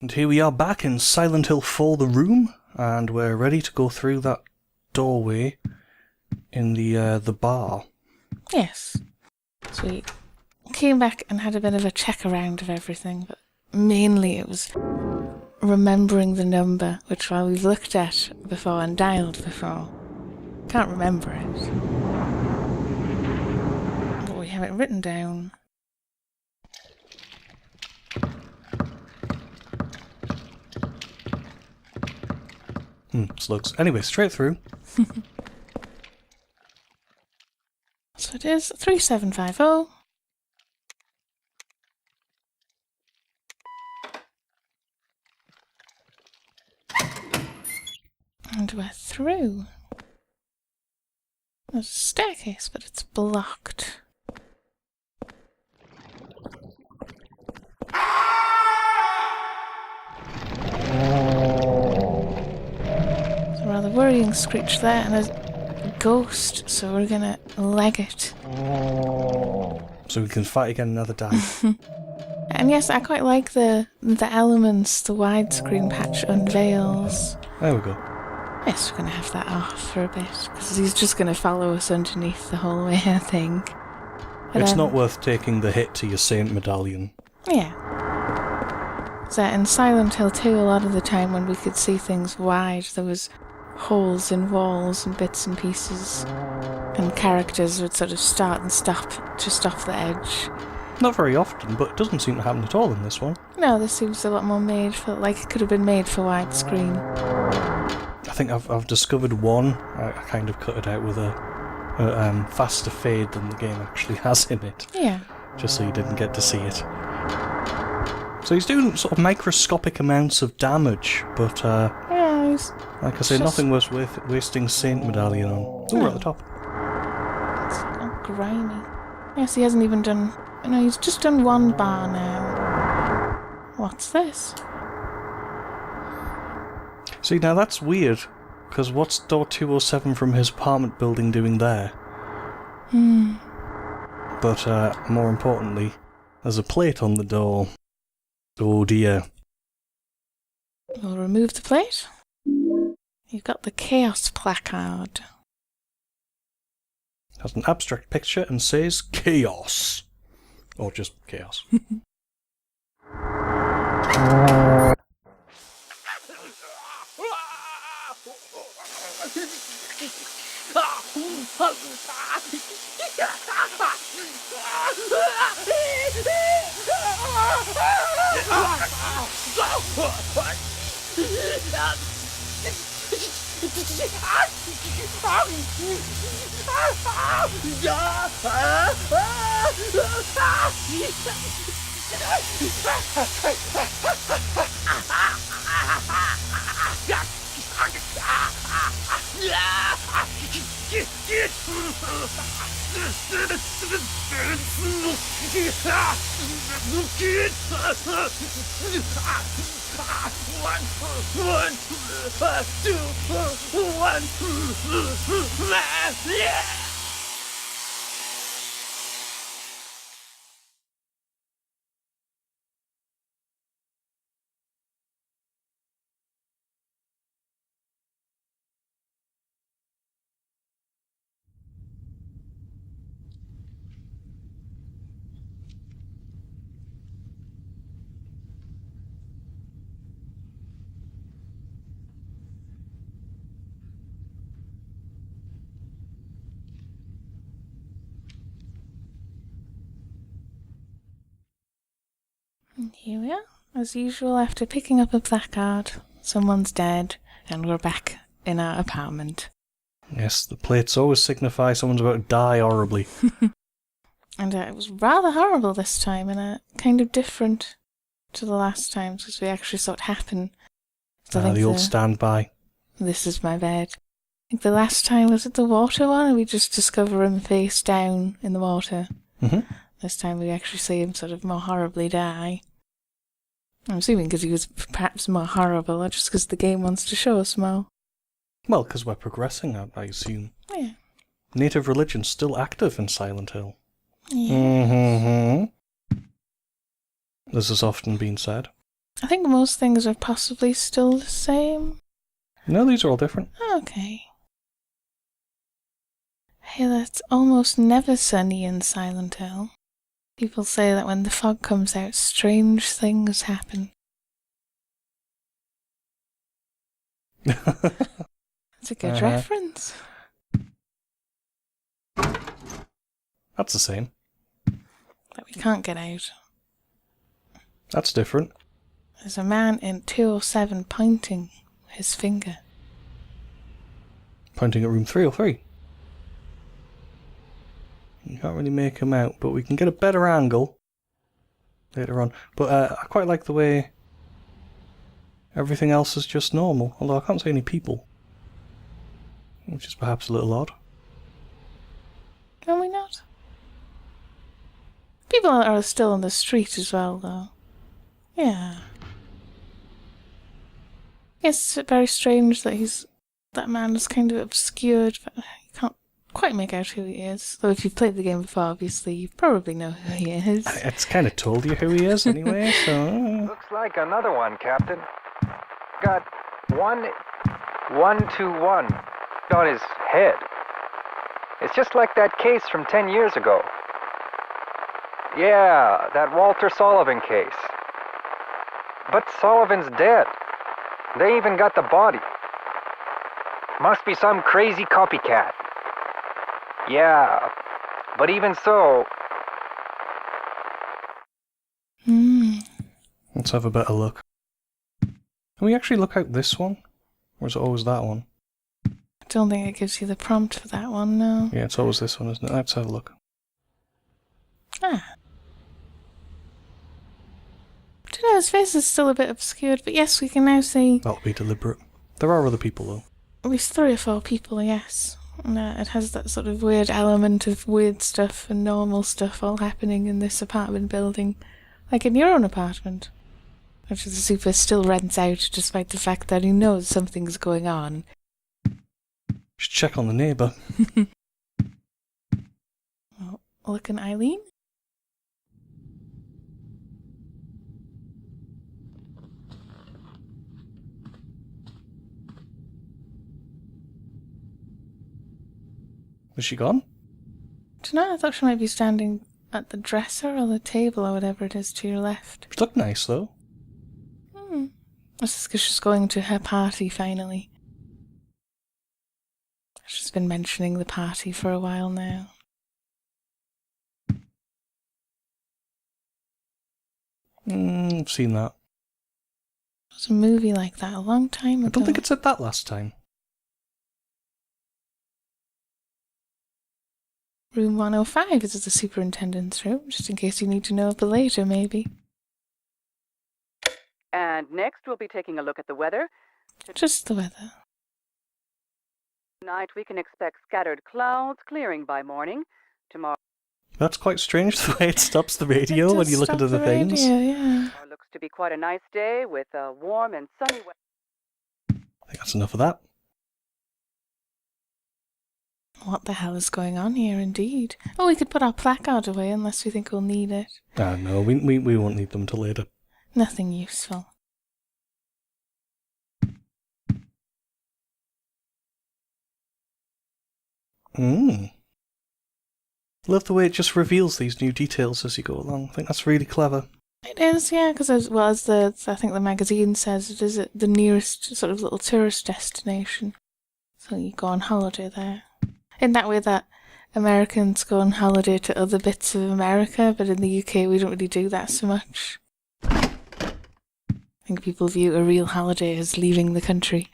And here we are back in Silent Hill 4 The Room, and we're ready to go through that doorway in the bar. Yes. So we came back and had a bit of a check around of everything, but mainly it was remembering the number, which while we've looked at before and dialed before, can't remember it. But we have it written down. Slugs. Anyway, straight through. So it is 3750. And we're through. There's a staircase, but it's blocked. There's a rather worrying screech there, and a ghost, so we're gonna leg it. So we can fight again another day. And yes, I quite like the elements the widescreen patch unveils. There we go. Yes, we're going to have that off for a bit, because he's just going to follow us underneath the hallway, I think. But, it's not worth taking the hit to your Saint medallion. Yeah. So in Silent Hill 2, a lot of the time when we could see things wide, there was holes in walls and bits and pieces, and characters would sort of start and stop just off the edge. Not very often, but it doesn't seem to happen at all in this one. No, this seems a lot more made for, like it could have been made for widescreen. I think I've discovered one. I kind of cut it out with a faster fade than the game actually has in it. Yeah. Just so you didn't get to see it. So he's doing sort of microscopic amounts of damage, but Yeah, he's like I say, nothing was worth wasting Saint medallion on. Oh, we're at the top. It's all grimy. Yes, he hasn't even done... No, he's just done one bar now. What's this? See, now that's weird, because what's door 207 from his apartment building doing there? But more importantly, there's a plate on the door. Oh dear. We'll remove the plate. You've got the Chaos placard. Has an abstract picture and says chaos. Or just chaos. And here we are. As usual, after picking up a placard, someone's dead, and we're back in our apartment. Yes, the plates always signify someone's about to die horribly. And it was rather horrible this time, and kind of different to the last times, because we actually saw it happen. So The old standby. This is my bed. I think the last time, was it the water one, or we just discover him face down in the water? This time we actually see him sort of more horribly die. I'm assuming because he was perhaps more horrible, or just because the game wants to show us more. Well, because we're progressing, I assume. Yeah. Native religion's still active in Silent Hill. Yeah. This has often been said. I think most things are possibly still the same. No, these are all different. Okay. Hey, it's almost never sunny in Silent Hill. People say that when the fog comes out, strange things happen. That's a good reference. That's the same. That we can't get out. That's different. There's a man in 207 pointing his finger. Pointing at room 303. You can't really make him out, but we can get a better angle later on. But I quite like the way everything else is just normal, although I can't see any people, which is perhaps a little odd. Can we not? People are still on the street as well, though. Yeah. Yes, it's very strange that that man is kind of obscured, but you can't quite make out who he is. Though if you've played the game before, obviously, you probably know who he is. It's kind of told you who he is anyway, so... Looks like another one, Captain. Got 121 on his head. It's just like that case from 10 years ago. Yeah, that Walter Sullivan case. But Sullivan's dead. They even got the body. Must be some crazy copycat. Yeah, but even so... Let's have a better look. Can we actually look out this one? Or is it always that one? I don't think it gives you the prompt for that one, no. Yeah, it's always this one, isn't it? Let's have a look. Ah. I don't know, his face is still a bit obscured, but yes, we can now see That'll be deliberate. There are other people, though. at least 3 or 4 people, yes. And it has that sort of weird element of weird stuff and normal stuff all happening in this apartment building. Like in your own apartment. Which the super still rents out despite the fact that he knows something's going on. Should check on the neighbour. Well, looking Eileen? Is she gone? Dunno, I thought she might be standing at the dresser or the table or whatever it is to your left. She looked nice, though. This is because she's going to her party finally. She's been mentioning the party for a while now. I've seen that. It was a movie like that a long time ago. I don't think it said that last time. Room 105 is the superintendent's room, just in case you need to know of it later, maybe. And next, we'll be taking a look at the weather. Just the weather. Tonight, we can expect scattered clouds clearing by morning. Tomorrow That's quite strange, the way it stops the radio when you look at other things. Yeah. looks to be quite a nice day with a warm and sunny weather. I think that's enough of that. What the hell is going on here, indeed? Oh, we could put our placard away unless we think we'll need it. Ah, no, we won't need them till later. Nothing useful. Love the way it just reveals these new details as you go along. I think that's really clever. It is, yeah, because I think the magazine says, it is the nearest sort of little tourist destination. So you go on holiday there. In that way that Americans go on holiday to other bits of America, but in the UK we don't really do that so much. I think people view a real holiday as leaving the country.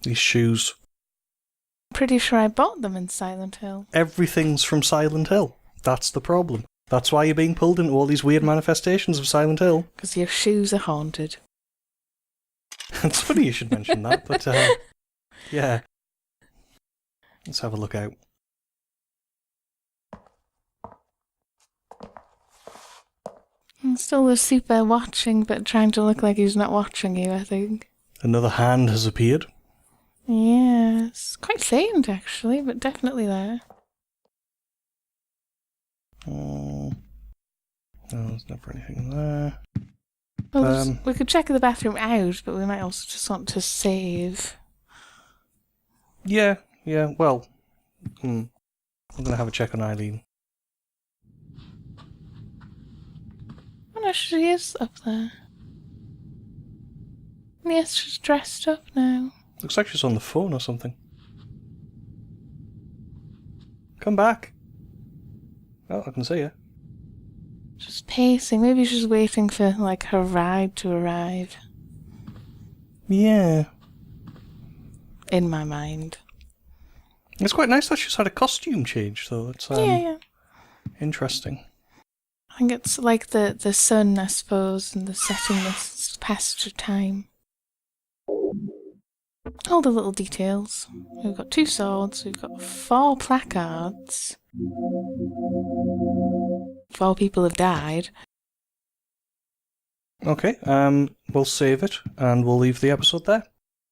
These shoes. Pretty sure I bought them in Silent Hill. Everything's from Silent Hill. That's the problem. That's why you're being pulled into all these weird manifestations of Silent Hill. Because your shoes are haunted. It's funny you should mention that, but yeah. Let's have a look out. And still the super watching, but trying to look like he's not watching you, I think. Another hand has appeared. Yes. Quite faint, actually, but definitely there. No, there's never anything there. Well, we could check the bathroom out, but we might also just want to save. Yeah, well, I'm going to have a check on Eileen. Oh no, she is up there. Yes, she's dressed up now. Looks like she's on the phone or something. Come back. Oh, I can see her. Just pacing. Maybe she's waiting for, like, her ride to arrive. Yeah. In my mind. It's quite nice that she's had a costume change, though. It's Yeah. interesting. I think it's like the sun, I suppose, and the setting this passage of time. All the little details. We've got 2 swords, we've got 4 placards. 4 people have died. Okay, we'll save it, and we'll leave the episode there.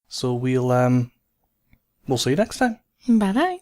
So we'll see you next time. Bye-bye.